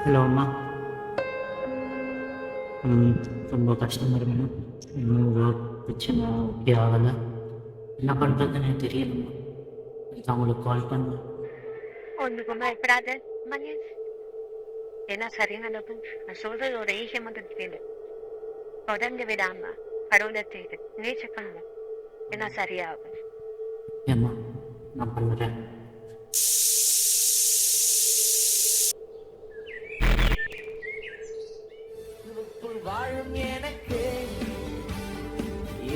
Hello அம்மா. ரொம்ப கஷ்டமாக இருக்குமா? இன்னும் ஒர்க் பிரச்சனை ஓகே ஆகலை. என்ன பண்ணுறதுன்னு தெரியலம்மா. இதுக்கு அவங்களுக்கு கால் பண்ணேன். ஒன்றுக்கும் பயப்படாத மகேஷ். எல்லாம் சரியா நடக்கும். நான் சொல்றது ஒரு ஈஸியா மட்டும் கேளு. தொடர்ந்து விடாம கடவுளை செய்து நேச்சர் பண்ண எல்லாம் சரியாகும். ஏம்மா நான் பண்ணுறேன். வாழும் எனக்கு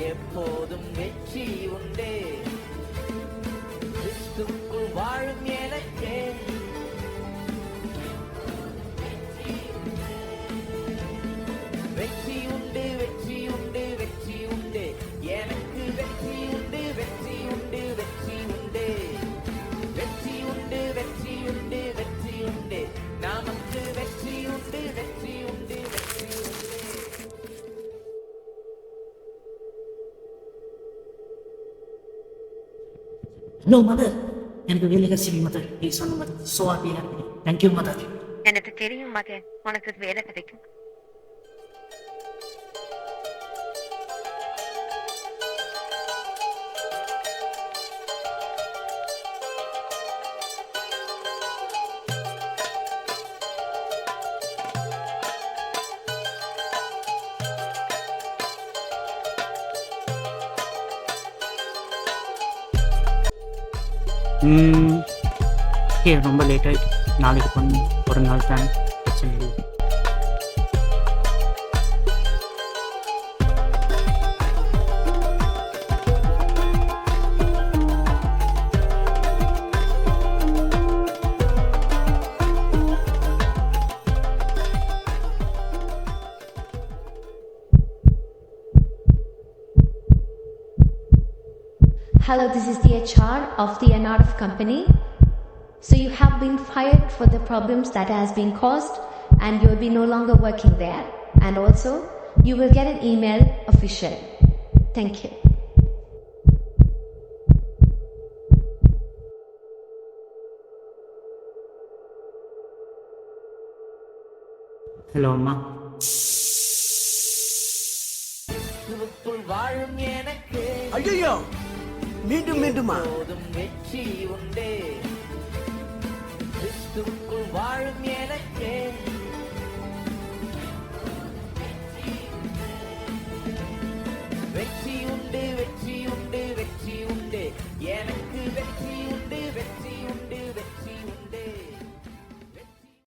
எப்போதும் வெற்றி உண்டே. கிறிஸ்துவுக்குள் வாழும் எனக்கு வெற்றி உண்டு, வெற்றி உண்டு, வெற்றி உண்டு. எனக்கு வெற்றி உண்டு, வெற்றி உண்டு, வெற்றி உண்டு. வெற்றி உண்டு, வெற்றி உண்டு, வெற்றி உண்டு. நமக்கு வெற்றி உண்டு, வெற்றி உண்டு, வெற்றி உண்டு. ஹலோ மதர், எனக்கு வேலை கசிவி மதர். ப்ளீஸ் ஒன்று மதர். ஸோ ஹாப்பியாக இருக்கேன். Thank you mother. எனக்கு தெரியும் மகன், உனக்கு வேலை கிடைக்கும். ரொம்ப லேட் ஆகிட்டு. நாளைக்கு பண்ணு, ஒரு நாள் தானே, பிரச்சனை இல்லை. Hello, this is the HR of the NRF company. So you have been fired for the problems that has been caused and you will be no longer working there. And also, you will get an email official. Thank you. Hello அம்மா. கிறிஸ்துவுக்குள் வாழும் எனக்கு ஐயோ மீண்டும் மீண்டுமா? எப்போதும் வெற்றி உண்டே. கிறிஸ்துவுக்குள் வாழும் எனக்கு